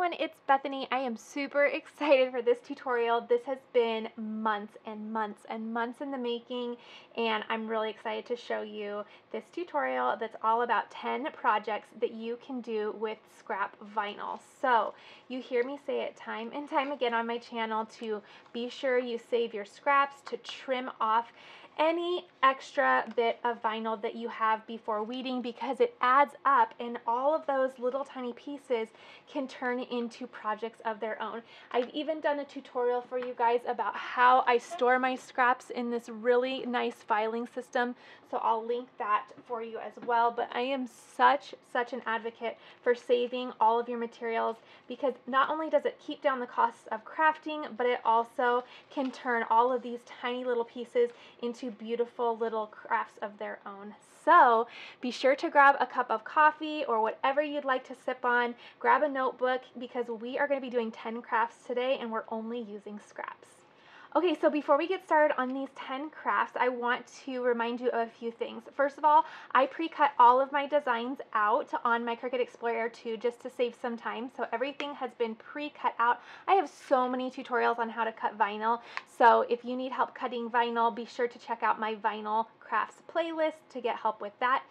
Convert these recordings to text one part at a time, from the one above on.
everyone, it's Bethany. I am super excited for this tutorial. This has been months and months and months in the making, and I'm really excited to show you this tutorial that's all about 10 projects that you can do with scrap vinyl. So you hear me say it time and time again on my channel to be sure you save your scraps, to trim off any extra bit of vinyl that you have before weeding, because it adds up and all of those little tiny pieces can turn into projects of their own. I've even done a tutorial for you guys about how I store my scraps in this really nice filing system, so I'll link that for you as well. But I am such an advocate for saving all of your materials, because not only does it keep down the costs of crafting, but it also can turn all of these tiny little pieces into beautiful little crafts of their own. So be sure to grab a cup of coffee or whatever you'd like to sip on. Grab a notebook, because we are going to be doing 10 crafts today and we're only using scraps. Okay, so before we get started on these 10 crafts, I want to remind you of a few things. First of all, I pre-cut all of my designs out on my Cricut Explorer 2 just to save some time, so everything has been pre-cut out. I have so many tutorials on how to cut vinyl, so if you need help cutting vinyl, be sure to check out my vinyl crafts playlist to get help with that.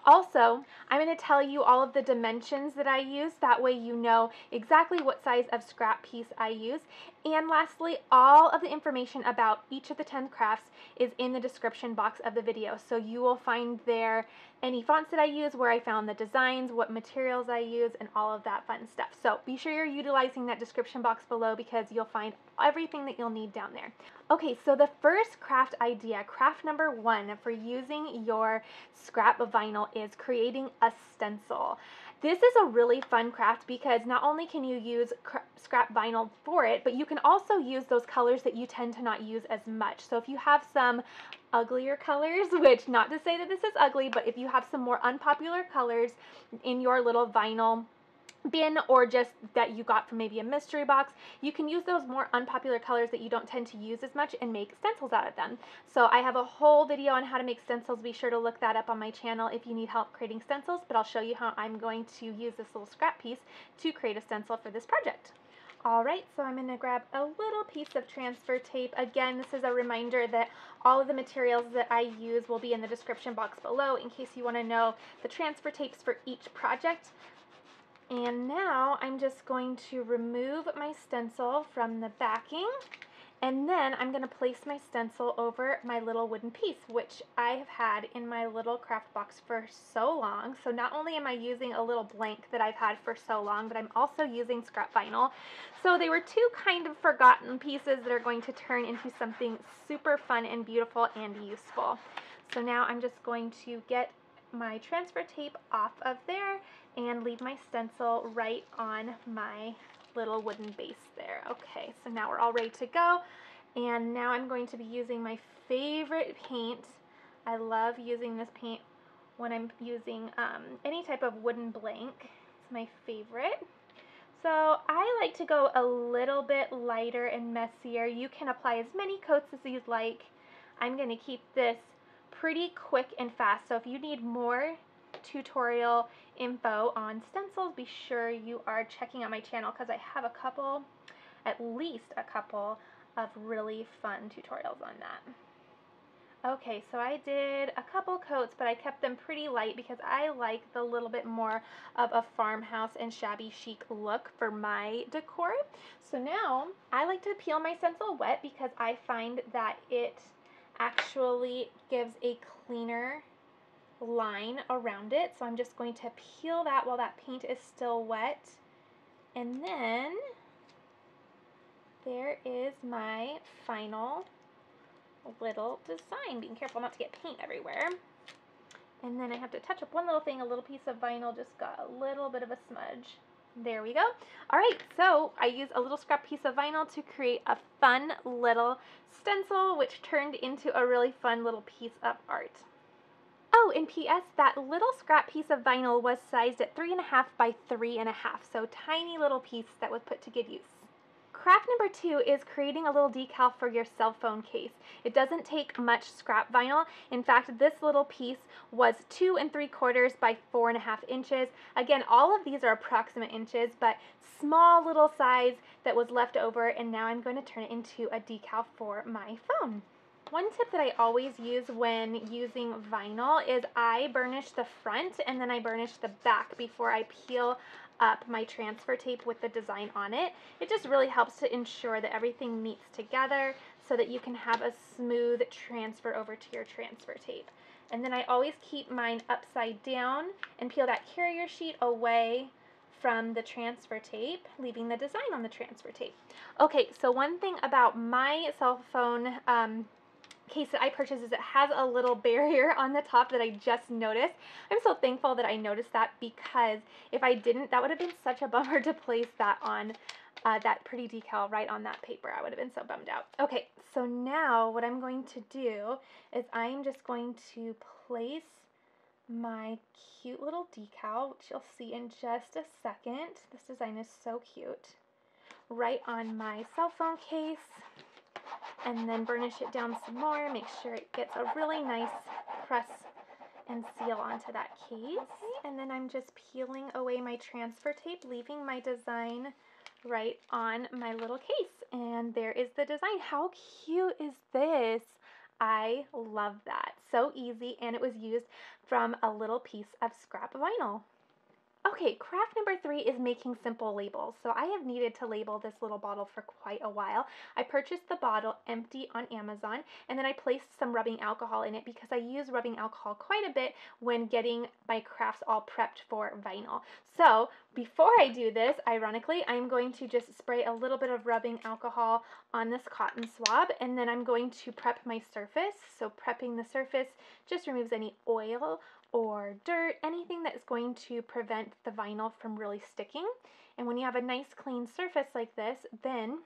Also, I'm going to tell you all of the dimensions that I use, that way you know exactly what size of scrap piece I use. And lastly, all of the information about each of the 10 crafts is in the description box of the video, so you will find there any fonts that I use, where I found the designs, what materials I use, and all of that fun stuff. So be sure you're utilizing that description box below, because you'll find everything that you'll need down there. Okay, so the first craft idea, craft number 1 for using your scrap vinyl, is creating a stencil. This is a really fun craft because not only can you use scrap vinyl for it, but you can also use those colors that you tend to not use as much. So if you have some uglier colors, which, not to say that this is ugly, but if you have some more unpopular colors in your little vinyl bin, or just that you got from maybe a mystery box, you can use those more unpopular colors that you don't tend to use as much and make stencils out of them. So I have a whole video on how to make stencils. Be sure to look that up on my channel if you need help creating stencils, but I'll show you how I'm going to use this little scrap piece to create a stencil for this project. Alright, so I'm going to grab a little piece of transfer tape. Again, this is a reminder that all of the materials that I use will be in the description box below in case you want to know the transfer tapes for each project. And now I'm just going to remove my stencil from the backing, and then I'm going to place my stencil over my little wooden piece, which I have had in my little craft box for so long. So not only am I using a little blank that I've had for so long, but I'm also using scrap vinyl. So they were two kind of forgotten pieces that are going to turn into something super fun and beautiful and useful. So now I'm just going to get my transfer tape off of there and leave my stencil right on my little wooden base there. Okay, so now we're all ready to go, and now I'm going to be using my favorite paint. I love using this paint when I'm using any type of wooden blank. It's my favorite. So I like to go a little bit lighter and messier. You can apply as many coats as you'd like. I'm going to keep this pretty quick and fast, so if you need more tutorial info on stencils, be sure you are checking out my channel, because I have at least a couple of really fun tutorials on that. Okay, so I did a couple coats, but I kept them pretty light because I like the little bit more of a farmhouse and shabby chic look for my decor. So now I like to peel my stencil wet, because I find that it actually gives a cleaner line around it. So I'm just going to peel that while that paint is still wet, and then there is my final little design. Being careful not to get paint everywhere. And then I have to touch up one little thing. A little piece of vinyl just got a little bit of a smudge. There we go. Alright, so I used a little scrap piece of vinyl to create a fun little stencil, which turned into a really fun little piece of art. Oh, and P.S., that little scrap piece of vinyl was sized at 3.5 by 3.5, so tiny little piece that was put to good use. craft number 2 is creating a little decal for your cell phone case. It doesn't take much scrap vinyl. In fact, this little piece was 2 3/4 by 4.5 inches. Again, all of these are approximate inches, but small little size that was left over, and now I'm going to turn it into a decal for my phone. One tip that I always use when using vinyl is I burnish the front and then I burnish the back before I peel up my transfer tape with the design on it. It just really helps to ensure that everything meets together so that you can have a smooth transfer over to your transfer tape. And then I always keep mine upside down and peel that carrier sheet away from the transfer tape, leaving the design on the transfer tape. Okay, so one thing about my cell phone case that I purchased is it has a little barrier on the top that I just noticed. I'm so thankful that I noticed that, because if I didn't, that would have been such a bummer to place that on that pretty decal right on that paper. I would have been so bummed out. Okay, so now what I'm going to do is I'm just going to place my cute little decal, which you'll see in just a second. This design is so cute. Right on my cell phone case. And then burnish it down some more, make sure it gets a really nice press and seal onto that case. And then I'm just peeling away my transfer tape, leaving my design right on my little case. And there is the design. How cute is this? I love that. So easy, and it was used from a little piece of scrap vinyl. Okay, craft number 3 is making simple labels. So I have needed to label this little bottle for quite a while. I purchased the bottle empty on Amazon, and then I placed some rubbing alcohol in it because I use rubbing alcohol quite a bit when getting my crafts all prepped for vinyl. So before I do this, ironically, I'm going to just spray a little bit of rubbing alcohol on this cotton swab, and then I'm going to prep my surface. So prepping the surface just removes any oil or dirt, anything that's going to prevent the vinyl from really sticking. And when you have a nice clean surface like this, then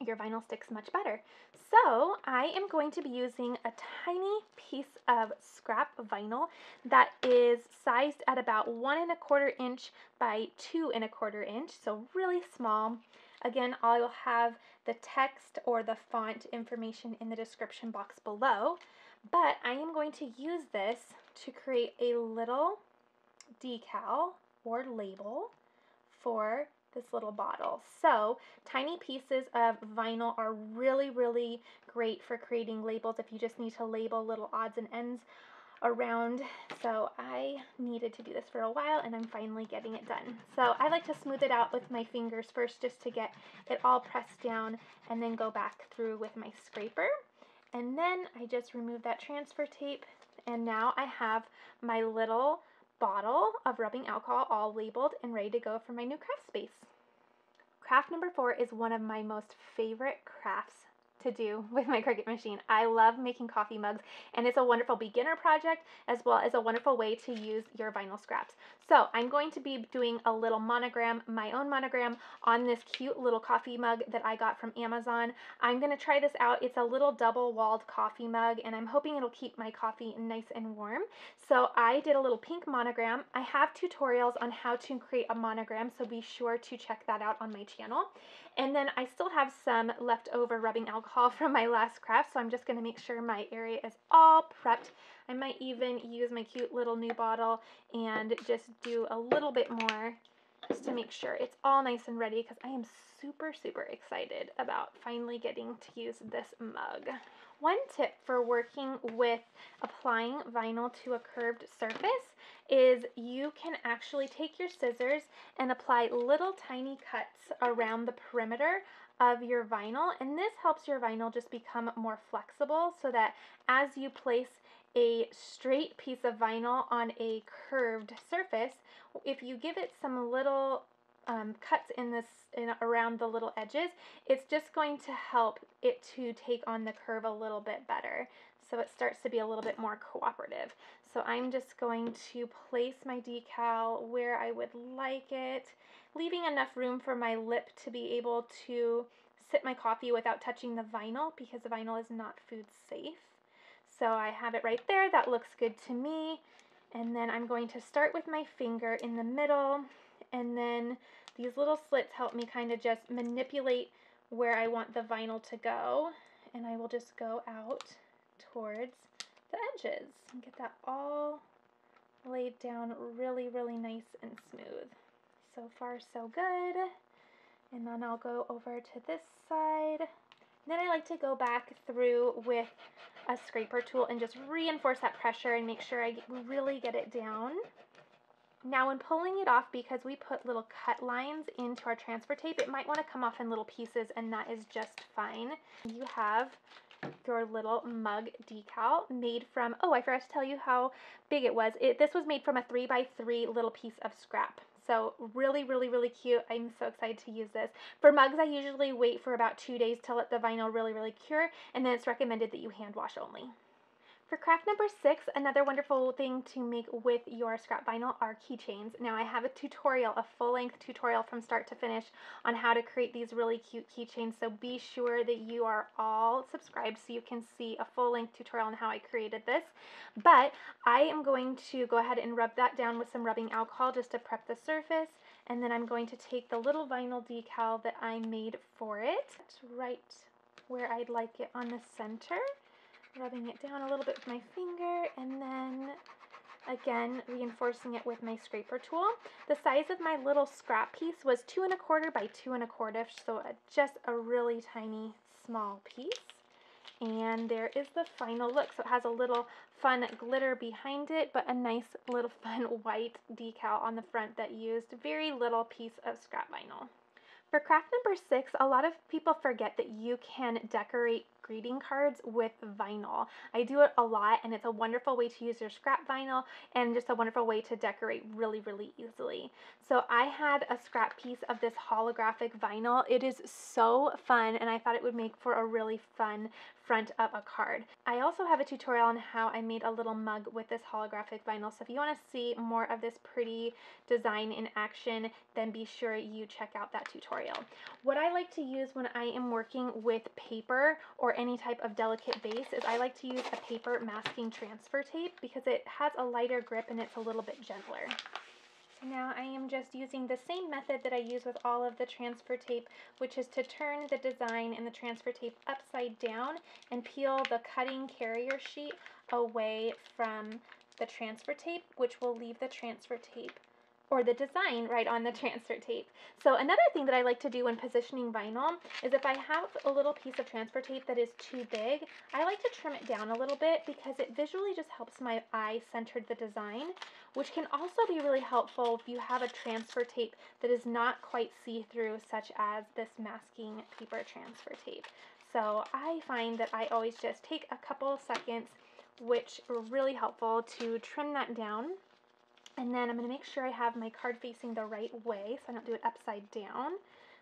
your vinyl sticks much better. So I am going to be using a tiny piece of scrap vinyl that is sized at about 1 1/4 inch by 2 1/4 inch, so really small. Again, I'll have the text or the font information in the description box below, but I am going to use this to create a little decal or label for this little bottle. So tiny pieces of vinyl are really, really great for creating labels if you just need to label little odds and ends around. So I needed to do this for a while, and I'm finally getting it done. So I like to smooth it out with my fingers first just to get it all pressed down, and then go back through with my scraper. And then I just remove that transfer tape, and now I have my little bottle of rubbing alcohol all labeled and ready to go for my new craft space. Craft number 4 is one of my most favorite crafts to do with my Cricut machine. I love making coffee mugs, and it's a wonderful beginner project as well as a wonderful way to use your vinyl scraps. So I'm going to be doing a little monogram, my own monogram, on this cute little coffee mug that I got from Amazon. I'm going to try this out. It's a little double-walled coffee mug, and I'm hoping it'll keep my coffee nice and warm. So I did a little pink monogram. I have tutorials on how to create a monogram, so be sure to check that out on my channel. And then I still have some leftover rubbing alcohol from my last craft, so I'm just going to make sure my area is all prepped. I might even use my cute little new bottle and just do a little bit more just to make sure it's all nice and ready, because I am super, super excited about finally getting to use this mug. One tip for working with applying vinyl to a curved surface is you can actually take your scissors and apply little tiny cuts around the perimeter of your vinyl, and this helps your vinyl just become more flexible, so that as you place a straight piece of vinyl on a curved surface, if you give it some little cuts around the little edges, it's just going to help it to take on the curve a little bit better. So it starts to be a little bit more cooperative. So I'm just going to place my decal where I would like it, leaving enough room for my lip to be able to sip my coffee without touching the vinyl, because the vinyl is not food safe. So I have it right there. That looks good to me. And then I'm going to start with my finger in the middle, and then these little slits help me kind of just manipulate where I want the vinyl to go, and I will just go out towards the edges and get that all laid down really, really nice and smooth. So far, so good. And then I'll go over to this side. Then I like to go back through with a scraper tool and just reinforce that pressure and make sure I really get it down. Now when pulling it off, because we put little cut lines into our transfer tape, it might want to come off in little pieces, and that is just fine. You have your little mug decal made from, oh, I forgot to tell you how big it was. This was made from a 3x3 little piece of scrap. So really, really, really cute. I'm so excited to use this. For mugs, I usually wait for about 2 days to let the vinyl really, really cure, and then it's recommended that you hand wash only. For craft number 6, another wonderful thing to make with your scrap vinyl are keychains. Now I have a tutorial, a full-length tutorial from start to finish on how to create these really cute keychains, so be sure that you are all subscribed so you can see a full-length tutorial on how I created this. But I am going to go ahead and rub that down with some rubbing alcohol just to prep the surface, and then I'm going to take the little vinyl decal that I made for it, right where I'd like it on the center, rubbing it down a little bit with my finger, and then again reinforcing it with my scraper tool. The size of my little scrap piece was 2 1/4 by 2 1/4, so just a really tiny small piece. And there is the final look. So it has a little fun glitter behind it, but a nice little fun white decal on the front that used very little piece of scrap vinyl. For craft number 6, a lot of people forget that you can decorate greeting cards with vinyl. I do it a lot, and it's a wonderful way to use your scrap vinyl and just a wonderful way to decorate really, really easily. So I had a scrap piece of this holographic vinyl. It is so fun, and I thought it would make for a really fun front of a card. I also have a tutorial on how I made a little mug with this holographic vinyl, so if you want to see more of this pretty design in action, then be sure you check out that tutorial. What I like to use when I am working with paper or any type of delicate base is I like to use a paper masking transfer tape because it has a lighter grip and it's a little bit gentler. So now I am just using the same method that I use with all of the transfer tape, which is to turn the design in the transfer tape upside down and peel the cutting carrier sheet away from the transfer tape, which will leave the transfer tape or the design right on the transfer tape. So another thing that I like to do when positioning vinyl is if I have a little piece of transfer tape that is too big, I like to trim it down a little bit because it visually just helps my eye center the design, which can also be really helpful if you have a transfer tape that is not quite see-through, such as this masking paper transfer tape. So I find that I always just take a couple seconds, which are really helpful, to trim that down. And then I'm going to make sure I have my card facing the right way so I don't do it upside down.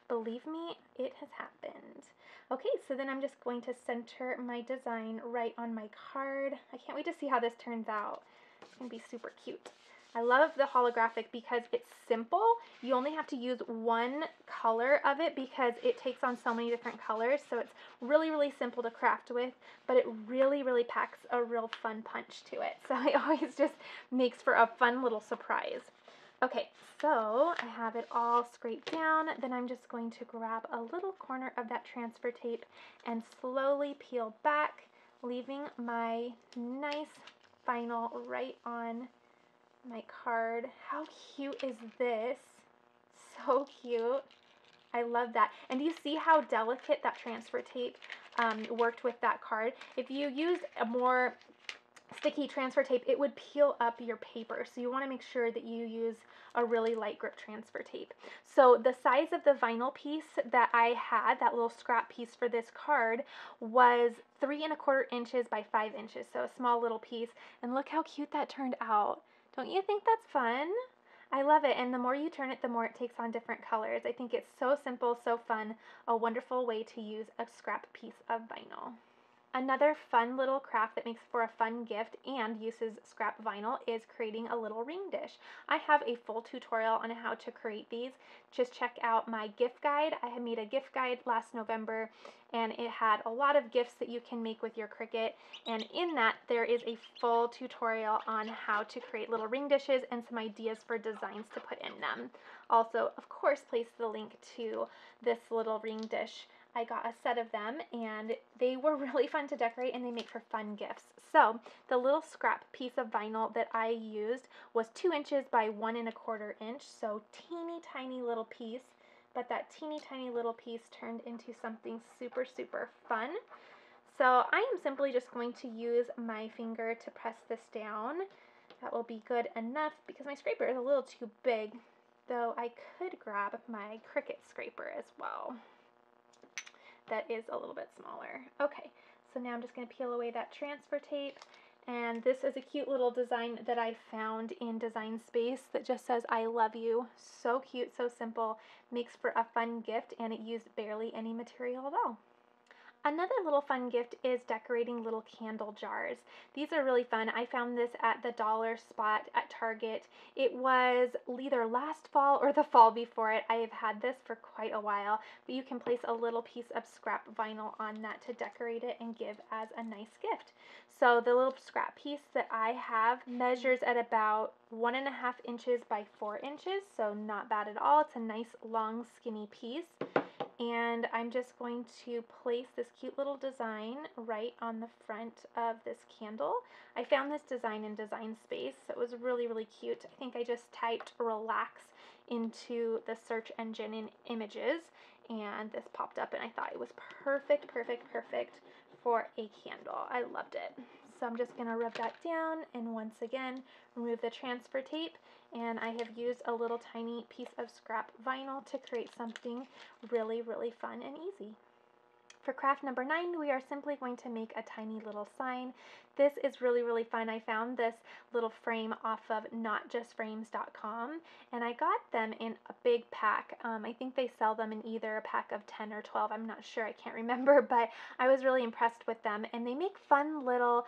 Believe me, it has happened. Okay, so then I'm just going to center my design right on my card. I can't wait to see how this turns out. It's going to be super cute. I love the holographic because it's simple. You only have to use one color of it because it takes on so many different colors. So it's really, really simple to craft with, but it really, really packs a real fun punch to it. So it always just makes for a fun little surprise. Okay, so I have it all scraped down. Then I'm just going to grab a little corner of that transfer tape and slowly peel back, leaving my nice vinyl right on my card. How cute is this? So cute. I love that. And do you see how delicate that transfer tape worked with that card? If you used a more sticky transfer tape, it would peel up your paper. So you want to make sure that you use a really light grip transfer tape. So the size of the vinyl piece that I had, that little scrap piece for this card, was 3 1/4 inches by 5 inches. So a small little piece. And look how cute that turned out. Don't you think that's fun? I love it, and the more you turn it, the more it takes on different colors. I think it's so simple, so fun, a wonderful way to use a scrap piece of vinyl. Another fun little craft that makes for a fun gift and uses scrap vinyl is creating a little ring dish. I have a full tutorial on how to create these. Just check out my gift guide. I had made a gift guide last November, and it had a lot of gifts that you can make with your Cricut, and in that there is a full tutorial on how to create little ring dishes and some ideas for designs to put in them. Also, of course, place the link to this little ring dish I got a set of them, and they were really fun to decorate, and they make for fun gifts. So the little scrap piece of vinyl that I used was 2 inches by 1¼ inch, so teeny tiny little piece, but that teeny tiny little piece turned into something super, super fun. So I am simply just going to use my finger to press this down. That will be good enough because my scraper is a little too big, though I could grab my Cricut scraper as well. That is a little bit smaller. Okay, so now I'm just going to peel away that transfer tape, and this is a cute little design that I found in Design Space that just says I love you. So cute, so simple, makes for a fun gift, and it used barely any material at all. Another little fun gift is decorating little candle jars. These are really fun. I found this at the dollar spot at Target. It was either last fall or the fall before it. I have had this for quite a while, but you can place a little piece of scrap vinyl on that to decorate it and give as a nice gift. So the little scrap piece that I have measures at about 1½ inches by 4 inches, so not bad at all. It's a nice long skinny piece. And I'm just going to place this cute little design right on the front of this candle. I found this design in Design Space, so it was really, really cute. I think I just typed relax into the search engine in images, and this popped up, and I thought it was perfect, perfect, perfect for a candle. I loved it. So I'm just going to rub that down and once again remove the transfer tape, and I have used a little tiny piece of scrap vinyl to create something really, really fun and easy. For craft number 9, we are simply going to make a tiny little sign. This is really, really fun. I found this little frame off of notjustframes.com, and I got them in a big pack. I think they sell them in either a pack of 10 or 12. I'm not sure. I can't remember, but I was really impressed with them, and they make fun little,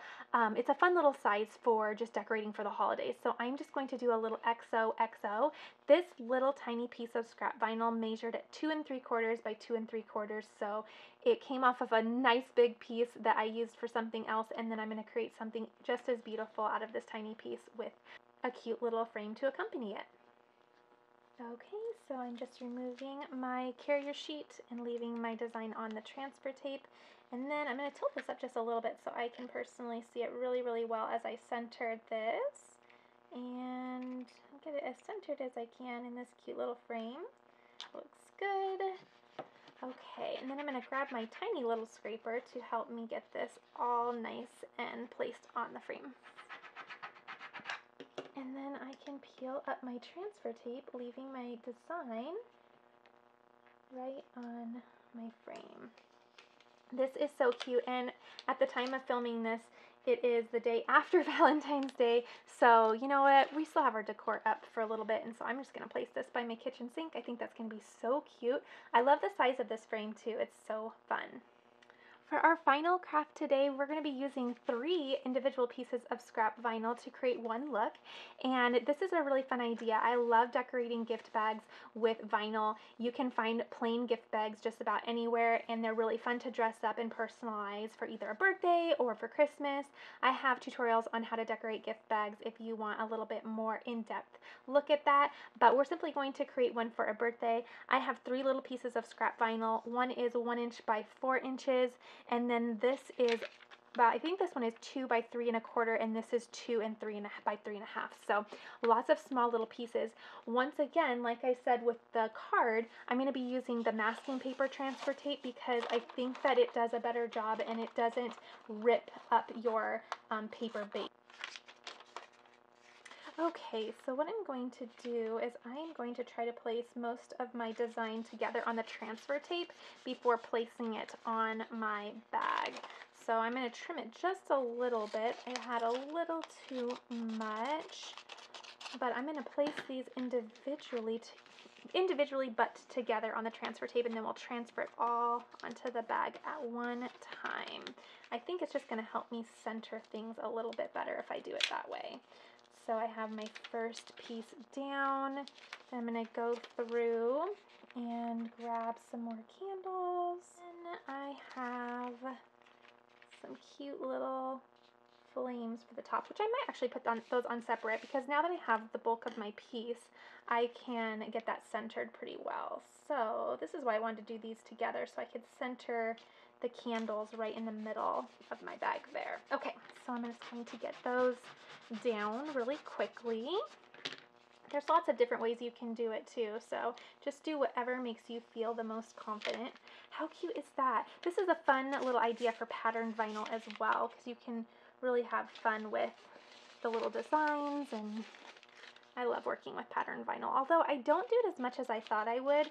it's a fun little size for just decorating for the holidays. So I'm just going to do a little XOXO. This little tiny piece of scrap vinyl measured at 2 3/4 by 2 3/4, so it came off of a nice big piece that I used for something else, and then I'm going to create something just as beautiful out of this tiny piece with a cute little frame to accompany it. Okay, so I'm just removing my carrier sheet and leaving my design on the transfer tape, and then I'm going to tilt this up just a little bit so I can personally see it really, really well as I center this, and get it as centered as I can in this cute little frame. Looks good. Okay, and then I'm going to grab my tiny little scraper to help me get this all nice and placed on the frame. And then I can peel up my transfer tape, leaving my design right on my frame. This is so cute, and at the time of filming this, it is the day after Valentine's Day, so you know what, we still have our decor up for a little bit, and so I'm just going to place this by my kitchen sink. I think that's going to be so cute. I love the size of this frame too. It's so fun. For our final craft today, we're going to be using 3 individual pieces of scrap vinyl to create one look, and this is a really fun idea. I love decorating gift bags with vinyl. You can find plain gift bags just about anywhere, and they're really fun to dress up and personalize for either a birthday or for Christmas. I have tutorials on how to decorate gift bags if you want a little bit more in-depth look at that, but we're simply going to create one for a birthday. I have 3 little pieces of scrap vinyl. One is 1 inch by 4 inches, and then this is about, I think this one is 2 by 3 1/4, and this is 2 3 by 3 1/2. So lots of small little pieces. Once again, like I said with the card, I'm going to be using the masking paper transfer tape because I think that it does a better job and it doesn't rip up your paper base. Okay, so what I'm going to do is I'm going to try to place most of my design together on the transfer tape before placing it on my bag. So I'm going to trim it just a little bit. I had a little too much, but I'm going to place these individually but together on the transfer tape, and then we'll transfer it all onto the bag at one time. I think it's just going to help me center things a little bit better if I do it that way. So I have my first piece down. I'm going to go through and grab some more candles. And I have some cute little flames for the top, which I might actually put those on separate because now that I have the bulk of my piece, I can get that centered pretty well. So this is why I wanted to do these together, so I could center the candles right in the middle of my bag there. Okay, so I'm just going to get those down really quickly. There's lots of different ways you can do it too, so just do whatever makes you feel the most confident. How cute is that? This is a fun little idea for patterned vinyl as well, because you can really have fun with the little designs, and I love working with patterned vinyl, although I don't do it as much as I thought I would,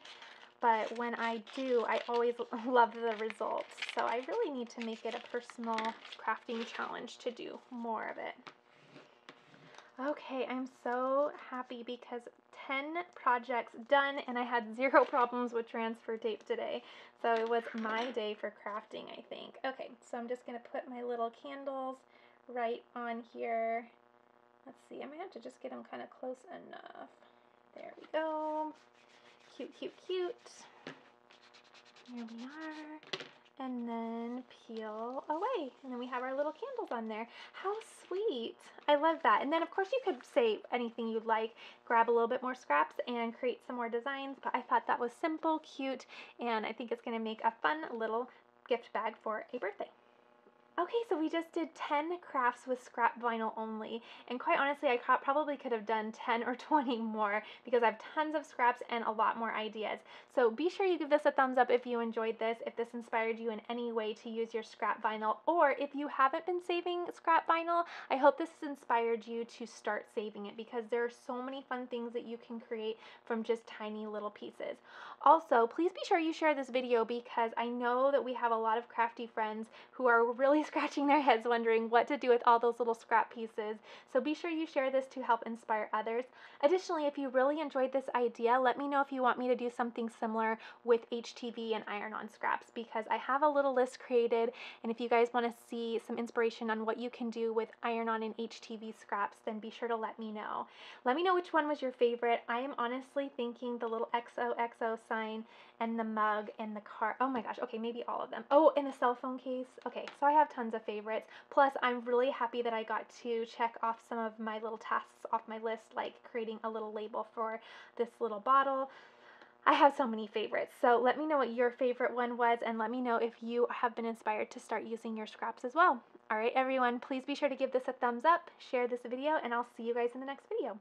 but when I do, I always love the results, so I really need to make it a personal crafting challenge to do more of it. Okay, I'm so happy because 10 projects done, and I had 0 problems with transfer tape today. So it was my day for crafting, I think. Okay, so I'm just going to put my little candles right on here. Let's see, I might have to just get them kind of close enough. There we go. Cute, cute, cute. Here we are. And then peel away. And then we have our little candles on there. How sweet. I love that. And then of course you could say anything you'd like. Grab a little bit more scraps and create some more designs. But I thought that was simple, cute, and I think it's going to make a fun little gift bag for a birthday. Okay, so we just did 10 crafts with scrap vinyl only, and quite honestly, I probably could have done 10 or 20 more because I have tons of scraps and a lot more ideas. So be sure you give this a thumbs up if you enjoyed this, if this inspired you in any way to use your scrap vinyl, or if you haven't been saving scrap vinyl, I hope this has inspired you to start saving it because there are so many fun things that you can create from just tiny little pieces. Also, please be sure you share this video because I know that we have a lot of crafty friends who are really scratching their heads wondering what to do with all those little scrap pieces. So be sure you share this to help inspire others. Additionally, if you really enjoyed this idea, let me know if you want me to do something similar with HTV and iron-on scraps because I have a little list created, and if you guys want to see some inspiration on what you can do with iron-on and HTV scraps, then be sure to let me know. Let me know which one was your favorite. I am honestly thinking the little XOXO sign and the mug and the car. Oh my gosh, okay, maybe all of them. Oh, and a cell phone case. Okay, so I have tons of favorites. Plus, I'm really happy that I got to check off some of my little tasks off my list, like creating a little label for this little bottle. I have so many favorites, so let me know what your favorite one was, and let me know if you have been inspired to start using your scraps as well. All right, everyone, please be sure to give this a thumbs up, share this video, and I'll see you guys in the next video.